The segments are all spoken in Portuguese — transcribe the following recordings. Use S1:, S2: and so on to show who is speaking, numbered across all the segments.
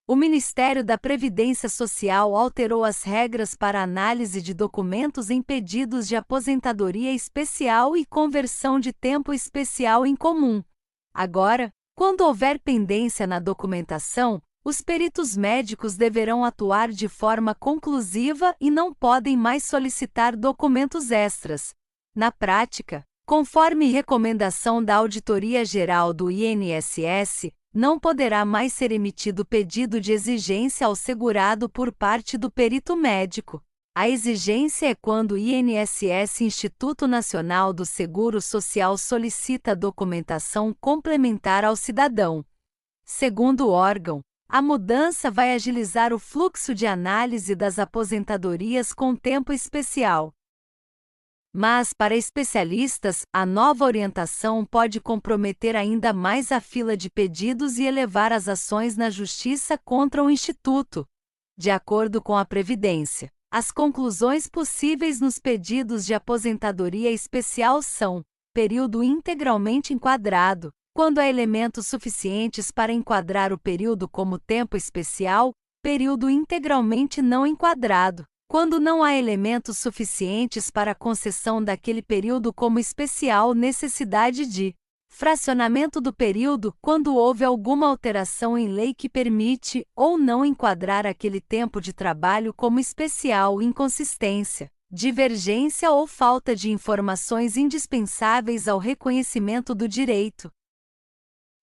S1: O Ministério da Previdência Social alterou as regras para análise de documentos em pedidos de aposentadoria especial e conversão de tempo especial em comum. Agora, quando houver pendência na documentação, os peritos médicos deverão atuar de forma conclusiva e não podem mais solicitar documentos extras. Na prática, conforme recomendação da Auditoria Geral do INSS, não poderá mais ser emitido pedido de exigência ao segurado por parte do perito médico. A exigência é quando o INSS, Instituto Nacional do Seguro Social, solicita documentação complementar ao cidadão. Segundo o órgão, a mudança vai agilizar o fluxo de análise das aposentadorias com tempo especial. Mas, para especialistas, a nova orientação pode comprometer ainda mais a fila de pedidos e elevar as ações na Justiça contra o Instituto. De acordo com a Previdência, as conclusões possíveis nos pedidos de aposentadoria especial são: período integralmente enquadrado, quando há elementos suficientes para enquadrar o período como tempo especial; período integralmente não enquadrado, quando não há elementos suficientes para a concessão daquele período como especial; necessidade de fracionamento do período, quando houve alguma alteração em lei que permite ou não enquadrar aquele tempo de trabalho como especial; inconsistência, divergência ou falta de informações indispensáveis ao reconhecimento do direito.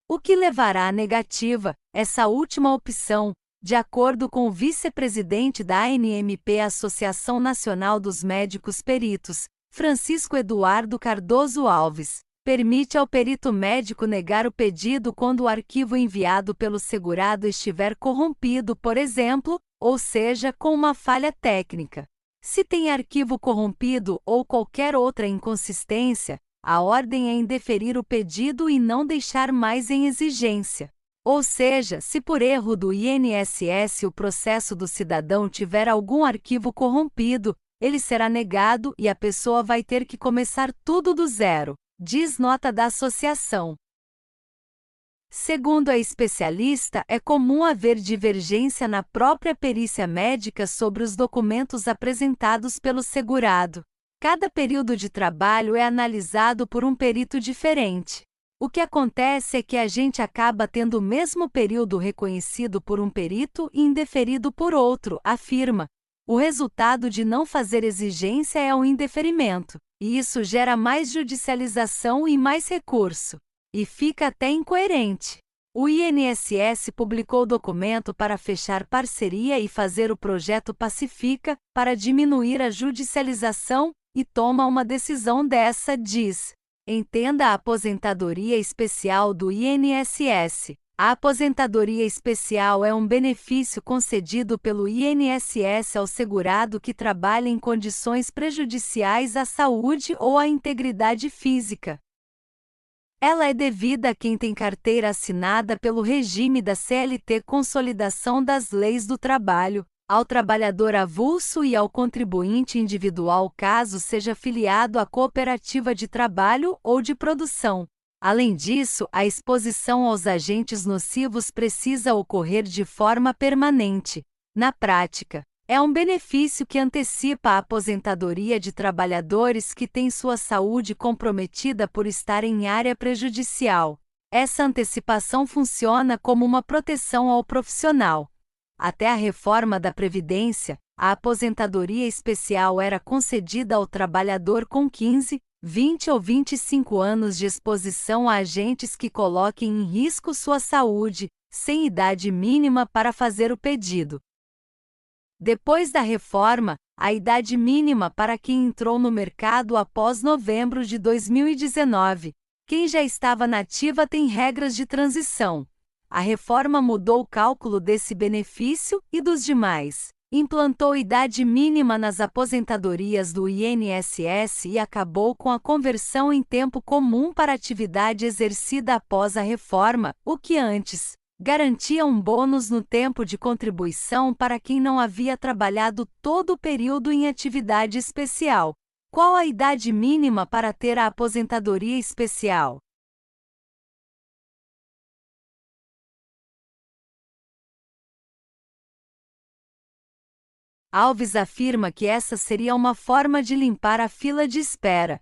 S1: O que levará à negativa, essa última opção, de acordo com o vice-presidente da ANMP, Associação Nacional dos Médicos Peritos, Francisco Eduardo Cardoso Alves, permite ao perito médico negar o pedido quando o arquivo enviado pelo segurado estiver corrompido, por exemplo, ou seja, com uma falha técnica. Se tem arquivo corrompido ou qualquer outra inconsistência, a ordem é indeferir o pedido e não deixar mais em exigência. Ou seja, se por erro do INSS o processo do cidadão tiver algum arquivo corrompido, ele será negado e a pessoa vai ter que começar tudo do zero, diz nota da associação. Segundo a especialista, é comum haver divergência na própria perícia médica sobre os documentos apresentados pelo segurado. Cada período de trabalho é analisado por um perito diferente. O que acontece é que a gente acaba tendo o mesmo período reconhecido por um perito e indeferido por outro, afirma. O resultado de não fazer exigência é o indeferimento, e isso gera mais judicialização e mais recurso. E fica até incoerente. O INSS publicou documento para fechar parceria e fazer o projeto Pacifica para diminuir a judicialização e toma uma decisão dessa, diz. Entenda a aposentadoria especial do INSS. A aposentadoria especial é um benefício concedido pelo INSS ao segurado que trabalha em condições prejudiciais à saúde ou à integridade física. Ela é devida a quem tem carteira assinada pelo regime da CLT, Consolidação das Leis do Trabalho, ao trabalhador avulso e ao contribuinte individual caso seja filiado à cooperativa de trabalho ou de produção. Além disso, a exposição aos agentes nocivos precisa ocorrer de forma permanente. Na prática, é um benefício que antecipa a aposentadoria de trabalhadores que têm sua saúde comprometida por estar em área prejudicial. Essa antecipação funciona como uma proteção ao profissional. Até a reforma da Previdência, a aposentadoria especial era concedida ao trabalhador com 15, 20 ou 25 anos de exposição a agentes que coloquem em risco sua saúde, sem idade mínima para fazer o pedido. Depois da reforma, a idade mínima para quem entrou no mercado após novembro de 2019. Quem já estava na ativa tem regras de transição. A reforma mudou o cálculo desse benefício e dos demais. Implantou idade mínima nas aposentadorias do INSS e acabou com a conversão em tempo comum para atividade exercida após a reforma, o que antes garantia um bônus no tempo de contribuição para quem não havia trabalhado todo o período em atividade especial. Qual a idade mínima para ter a aposentadoria especial? Alves afirma que essa seria uma forma de limpar a fila de espera.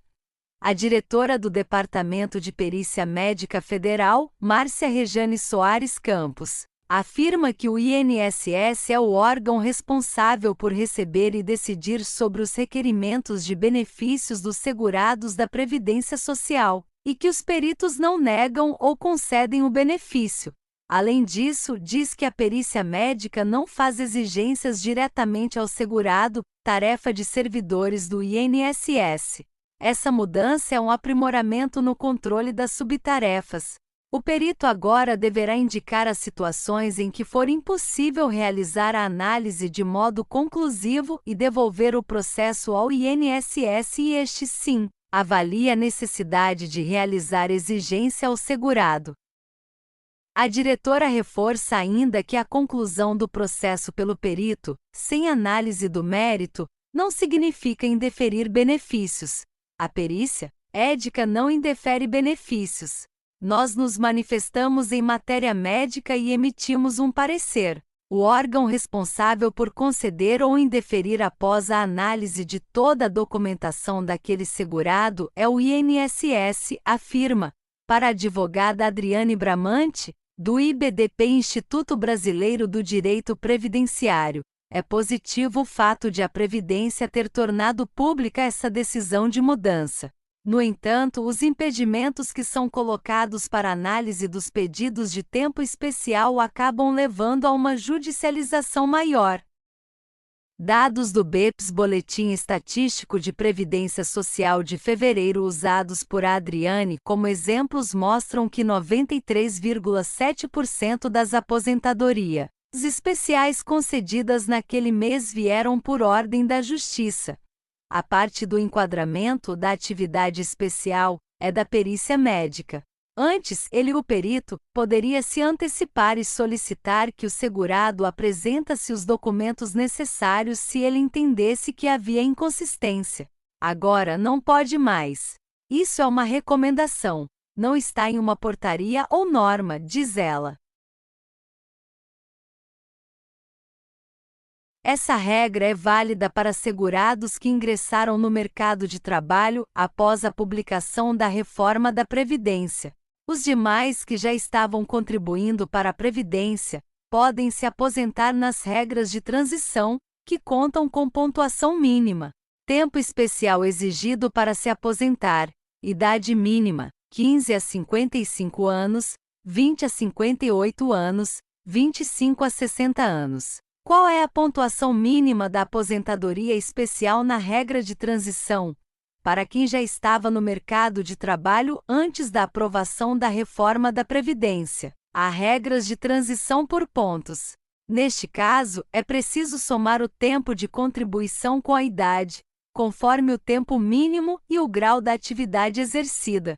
S1: A diretora do Departamento de Perícia Médica Federal, Márcia Rejane Soares Campos, afirma que o INSS é o órgão responsável por receber e decidir sobre os requerimentos de benefícios dos segurados da Previdência Social, e que os peritos não negam ou concedem o benefício. Além disso, diz que a perícia médica não faz exigências diretamente ao segurado, tarefa de servidores do INSS. Essa mudança é um aprimoramento no controle das subtarefas. O perito agora deverá indicar as situações em que for impossível realizar a análise de modo conclusivo e devolver o processo ao INSS e este, sim, avalie a necessidade de realizar exigência ao segurado. A diretora reforça ainda que a conclusão do processo pelo perito, sem análise do mérito, não significa indeferir benefícios. A perícia édica não indefere benefícios. Nós nos manifestamos em matéria médica e emitimos um parecer. O órgão responsável por conceder ou indeferir após a análise de toda a documentação daquele segurado é o INSS, afirma, para a advogada Adriane Bramante, do IBDP Instituto Brasileiro do Direito Previdenciário. É positivo o fato de a Previdência ter tornado pública essa decisão de mudança. No entanto, os impedimentos que são colocados para análise dos pedidos de tempo especial acabam levando a uma judicialização maior. Dados do BEPS Boletim Estatístico de Previdência Social de fevereiro usados por Adriane como exemplos mostram que 93,7% das aposentadorias especiais concedidas naquele mês vieram por ordem da Justiça. A parte do enquadramento da atividade especial é da perícia médica. Antes, ele, o perito, poderia se antecipar e solicitar que o segurado apresentasse os documentos necessários se ele entendesse que havia inconsistência. Agora não pode mais. Isso é uma recomendação, não está em uma portaria ou norma, diz ela. Essa regra é válida para segurados que ingressaram no mercado de trabalho após a publicação da reforma da Previdência. Os demais que já estavam contribuindo para a Previdência podem se aposentar nas regras de transição, que contam com pontuação mínima, tempo especial exigido para se aposentar, idade mínima, 15 a 55 anos, 20 a 58 anos, 25 a 60 anos. Qual é a pontuação mínima da aposentadoria especial na regra de transição? Para quem já estava no mercado de trabalho antes da aprovação da reforma da Previdência, há regras de transição por pontos. Neste caso, é preciso somar o tempo de contribuição com a idade, conforme o tempo mínimo e o grau da atividade exercida.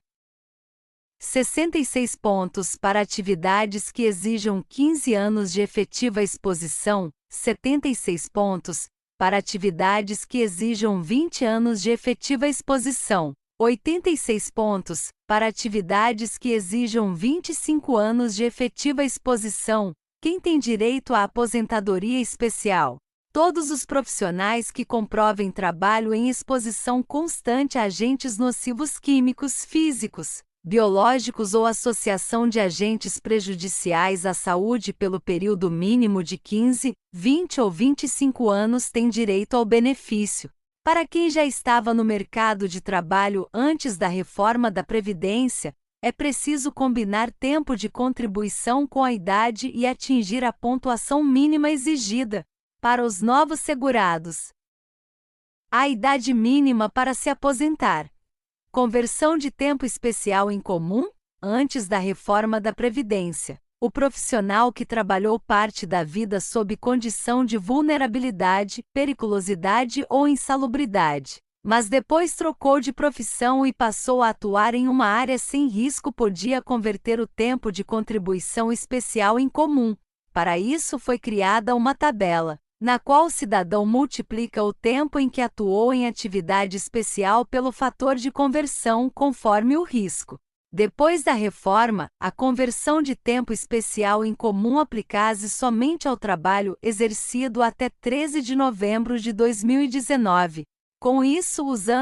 S1: 66 pontos para atividades que exijam 15 anos de efetiva exposição, 76 pontos para atividades que exijam 20 anos de efetiva exposição, 86 pontos para atividades que exijam 25 anos de efetiva exposição. Quem tem direito à aposentadoria especial? Todos os profissionais que comprovem trabalho em exposição constante a agentes nocivos químicos, físicos, biológicos ou associação de agentes prejudiciais à saúde pelo período mínimo de 15, 20 ou 25 anos têm direito ao benefício. Para quem já estava no mercado de trabalho antes da reforma da Previdência, é preciso combinar tempo de contribuição com a idade e atingir a pontuação mínima exigida. Para os novos segurados, a idade mínima para se aposentar. Conversão de tempo especial em comum, antes da reforma da Previdência. O profissional que trabalhou parte da vida sob condição de vulnerabilidade, periculosidade ou insalubridade, mas depois trocou de profissão e passou a atuar em uma área sem risco, podia converter o tempo de contribuição especial em comum. Para isso foi criada uma tabela, na qual o cidadão multiplica o tempo em que atuou em atividade especial pelo fator de conversão conforme o risco. Depois da reforma, a conversão de tempo especial em comum aplica-se somente ao trabalho exercido até 13 de novembro de 2019. Com isso, os anos